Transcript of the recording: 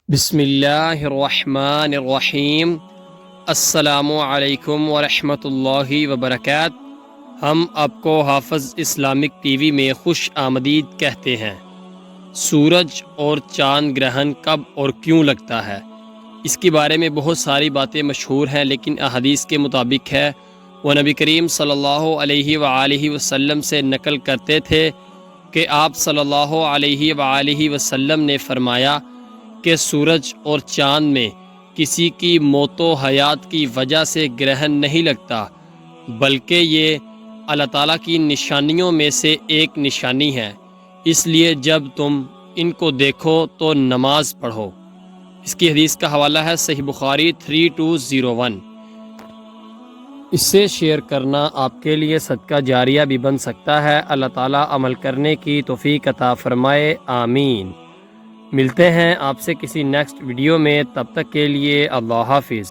بسم اللہ الرحمن الرحیم۔ السلام علیکم ورحمۃ اللہ وبرکاتہ۔ ہم آپ کو حافظ اسلامک ٹی وی میں خوش آمدید کہتے ہیں۔ سورج اور چاند گرہن کب اور کیوں لگتا ہے، اس کے بارے میں بہت ساری باتیں مشہور ہیں، لیکن احادیث کے مطابق ہے وہ نبی کریم صلی اللہ علیہ وآلہ وسلم سے نقل کرتے تھے کہ آپ صلی اللہ علیہ وآلہ وسلم نے فرمایا کہ سورج اور چاند میں کسی کی موت و حیات کی وجہ سے گرہن نہیں لگتا، بلکہ یہ اللہ تعالیٰ کی نشانیوں میں سے ایک نشانی ہے، اس لیے جب تم ان کو دیکھو تو نماز پڑھو۔ اس کی حدیث کا حوالہ ہے صحیح بخاری 3201۔ اس سے شیئر کرنا آپ کے لیے صدقہ جاریہ بھی بن سکتا ہے۔ اللہ تعالیٰ عمل کرنے کی توفیق عطا فرمائے، آمین۔ ملتے ہیں آپ سے کسی نیکسٹ ویڈیو میں، تب تک کے لیے اللہ حافظ۔